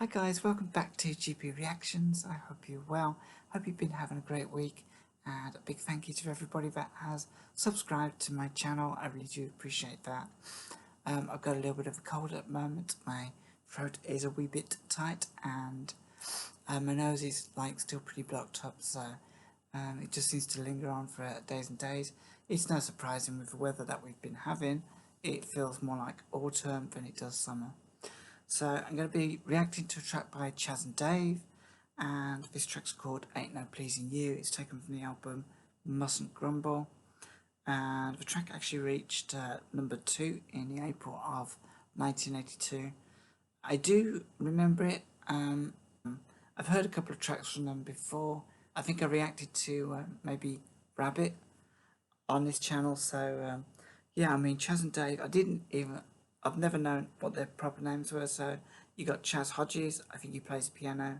Hi guys, welcome back to GP Reactions. I hope you're well. Hope you've been having a great week, and a big thank you to everybody that has subscribed to my channel. I really do appreciate that. I've got a little bit of a cold at the moment. My throat is a wee bit tight, and my nose is still pretty blocked up, so it just seems to linger on for days and days. It's no surprising with the weather that we've been having. It feels more like autumn than it does summer. So I'm going to be reacting to a track by Chaz and Dave, and this track's called Ain't No Pleasing You. It's taken from the album Mustn't Grumble, and the track actually reached number 2 in the April of 1982. I do remember it. I've heard a couple of tracks from them before. I think I reacted to maybe Rabbit on this channel, so yeah, I mean, Chaz and Dave, I've never known what their proper names were. So you got Chaz Hodges, I think he plays the piano,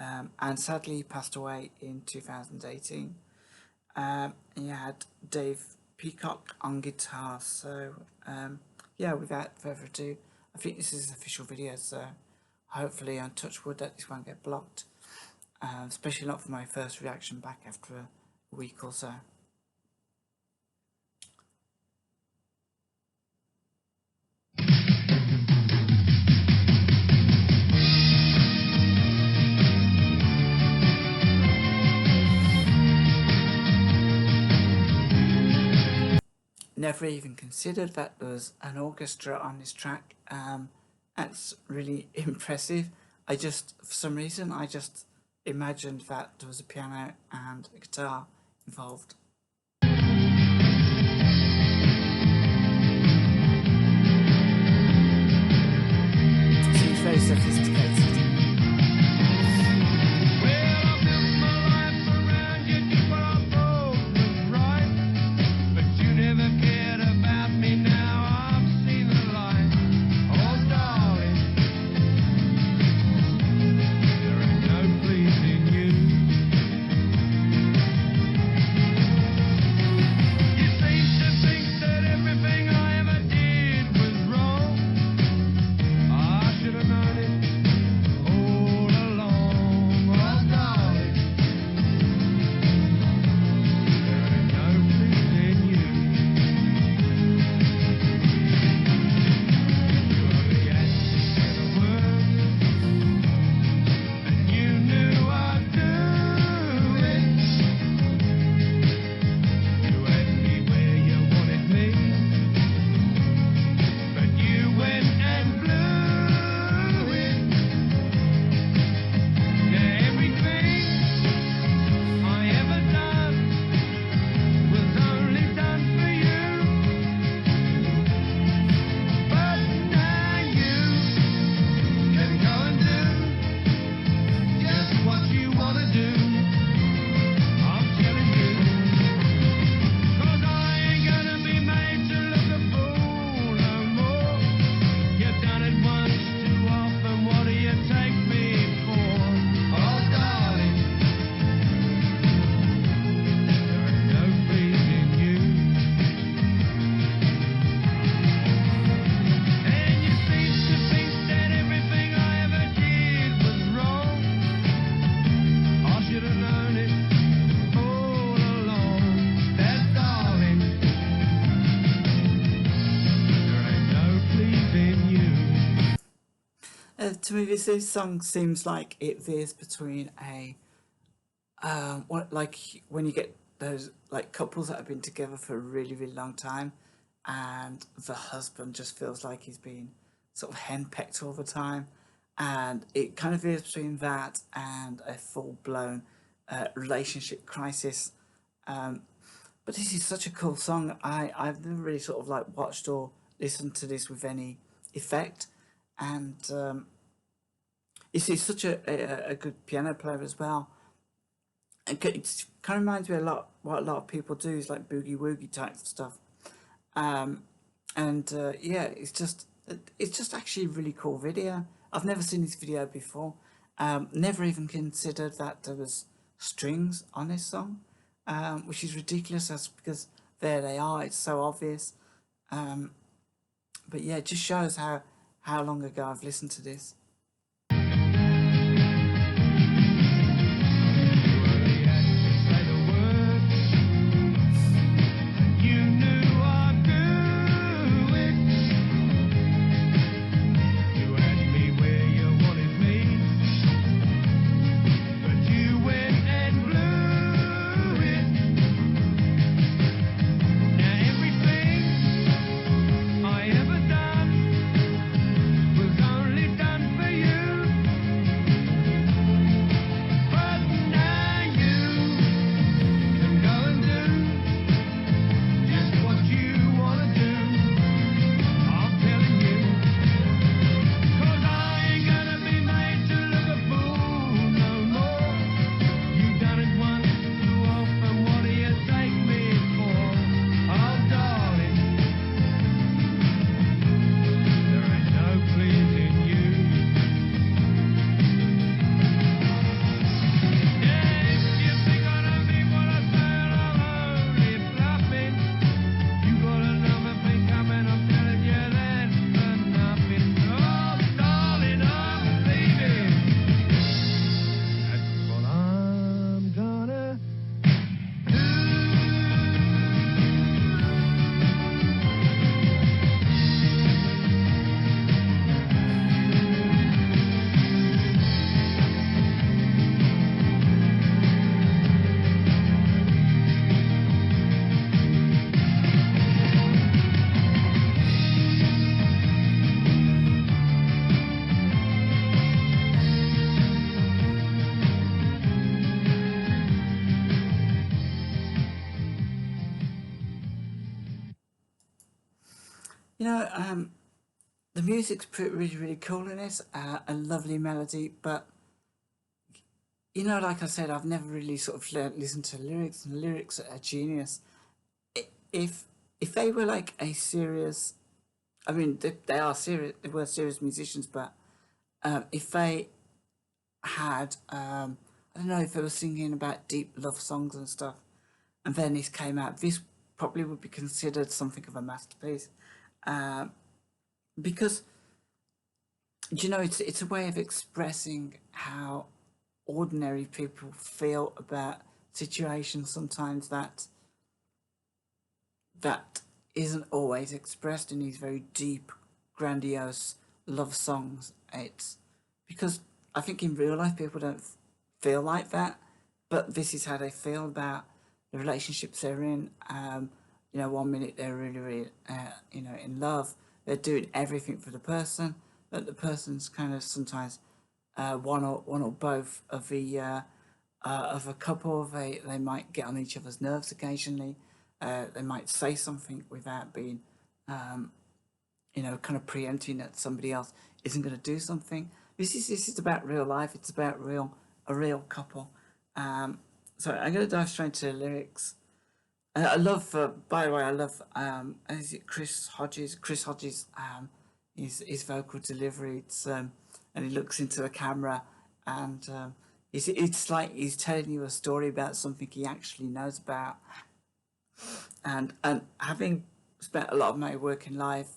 and sadly he passed away in 2018. And you had Dave Peacock on guitar. So yeah, without further ado, I think this is an official video, so hopefully on touch wood that this won't get blocked, especially not for my first reaction back after a week or so. Never even considered that there was an orchestra on this track. That's really impressive. For some reason, I just imagined that there was a piano and a guitar involved. Seems very sophisticated. To me, this song seems like it veers between when you get those couples that have been together for a really, really long time, and the husband just feels like he's been sort of henpecked all the time, and it kind of veers between that and a full-blown relationship crisis. But this is such a cool song. I've never really sort of watched or listened to this with any effect, and he's such a good piano player as well. It kind of reminds me a lot what a lot of people do is like boogie woogie type stuff. Yeah, it's just actually a really cool video. I've never seen this video before. Never even considered that there was strings on this song, which is ridiculous because there they are, it's so obvious. But yeah, it just shows how long ago I've listened to this. You know, the music's really, really cool in this, a lovely melody, but you know, like I said, I've never really sort of listened to lyrics, and lyrics are genius. If if they were like a serious, I mean, they are serious, they were serious musicians, but if they had, I don't know, if they were singing about deep love songs and stuff, and then this came out, this probably would be considered something of a masterpiece, because you know it's a way of expressing how ordinary people feel about situations sometimes that isn't always expressed in these very deep, grandiose love songs. It's because I think in real life people don't feel like that, but this is how they feel about the relationships they're in. You know, one minute they're really, really, you know, in love. They're doing everything for the person, but the person's kind of sometimes one or both of a couple. They might get on each other's nerves occasionally. They might say something without being, you know, kind of preempting that somebody else isn't going to do something. This is about real life. It's about a real couple. So I'm going to dive straight into the lyrics. I love, by the way, I love, is it Chris Hodges? Chris Hodges, his vocal delivery. And he looks into the camera, and it's like he's telling you a story about something he actually knows about. And having spent a lot of my working life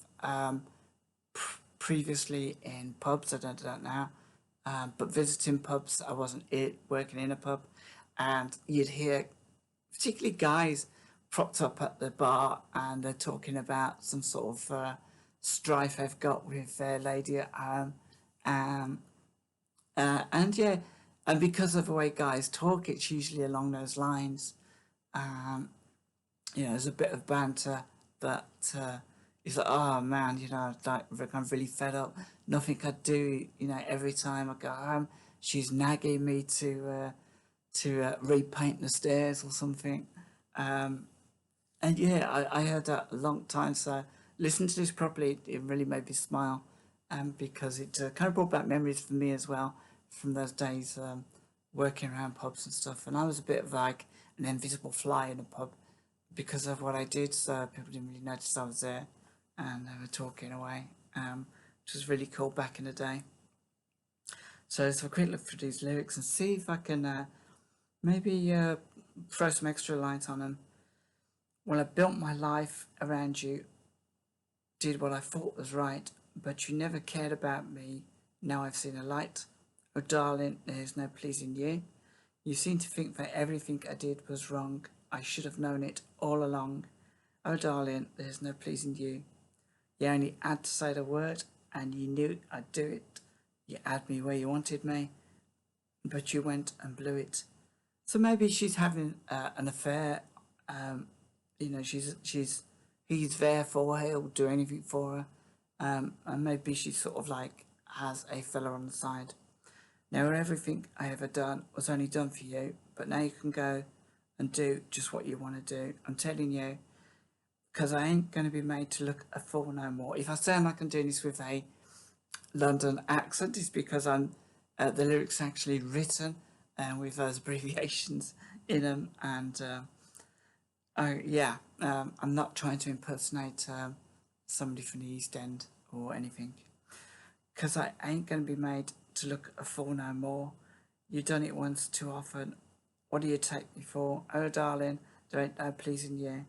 previously in pubs, I don't know, but visiting pubs, I wasn't working in a pub, and you'd hear particularly guys propped up at the bar and they're talking about some sort of strife they've got with their lady at home. Um, and yeah, and because of the way guys talk, it's usually along those lines. Um, you know, there's a bit of banter, but it's like, oh man, you know, like I'm really fed up. Nothing I do, you know, every time I go home, she's nagging me to repaint the stairs or something. Um, and yeah, I heard that a long time. So listen to this properly. It really made me smile, because it kind of brought back memories for me as well from those days working around pubs and stuff. And I was a bit of like an invisible fly in a pub because of what I did. So people didn't really notice I was there, and they were talking away, which was really cool back in the day. So let's have a quick look through these lyrics and see if I can maybe throw some extra light on them. Well, I built my life around you, did what I thought was right, but you never cared about me. Now I've seen a light. Oh, darling, there's no pleasing you. You seem to think that everything I did was wrong. I should have known it all along. Oh, darling, there's no pleasing you. You only had to say the word, and you knew I'd do it. You had me where you wanted me, but you went and blew it. So maybe she's having an affair. You know, he's there for her. He'll do anything for her. And maybe she sort of like has a fella on the side. Now, everything I ever done was only done for you, but now you can go and do just what you want to do. I'm telling you, because I ain't going to be made to look a fool no more. If I sound like I'm doing this with a London accent, it's because the lyrics actually written with those abbreviations in them, and yeah, I'm not trying to impersonate somebody from the East End or anything, because I ain't going to be made to look a fool no more. You done it once too often. What do you take me for? Oh, darling, there ain't no pleasing you.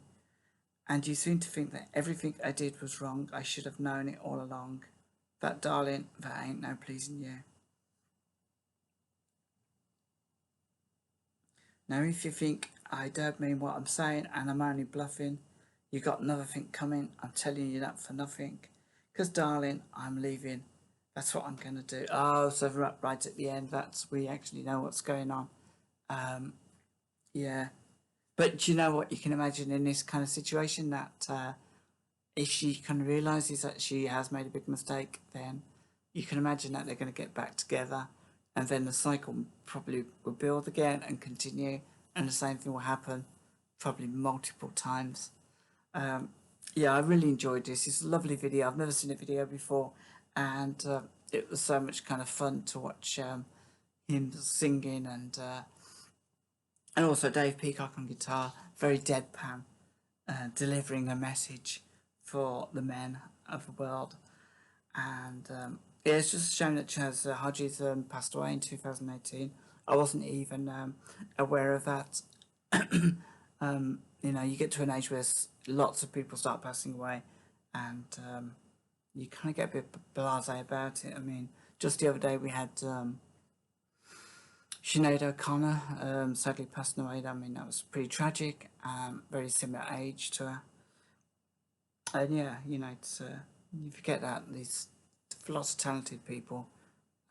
And you seem to think that everything I did was wrong. I should have known it all along. That, darling, that ain't no pleasing you. Now, if you think I don't mean what I'm saying and I'm only bluffing, you got another thing coming. I'm telling you that for nothing. 'Cause, darling, I'm leaving. That's what I'm going to do. Oh, so right at the end, we actually know what's going on. Yeah. But you know what? You can imagine in this kind of situation that if she kind of realises that she has made a big mistake, then you can imagine that they're going to get back together, and then the cycle probably will build again and continue, and the same thing will happen probably multiple times. yeah, I really enjoyed this. It's a lovely video. I've never seen a video before, and it was so much kind of fun to watch him singing, and also Dave Peacock on guitar, very deadpan, delivering a message for the men of the world. And yeah, it's just a shame that Chaz Hodges passed away in 2018. I wasn't even aware of that. You know, you get to an age where lots of people start passing away, and you kind of get a bit blasé about it. I mean, just the other day we had Sinead O'Connor sadly passing away. I mean, that was pretty tragic. Very similar age to her, and yeah, you know, it's you forget that these lots of talented people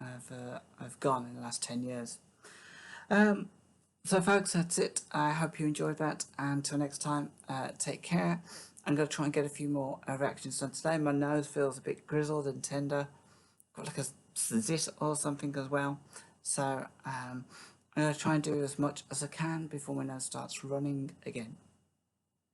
have gone in the last 10 years. So, folks, that's it. I hope you enjoyed that. And until next time, take care. I'm going to try and get a few more reactions done today. My nose feels a bit grizzled and tender. Got like a zit or something as well. So, I'm going to try and do as much as I can before my nose starts running again.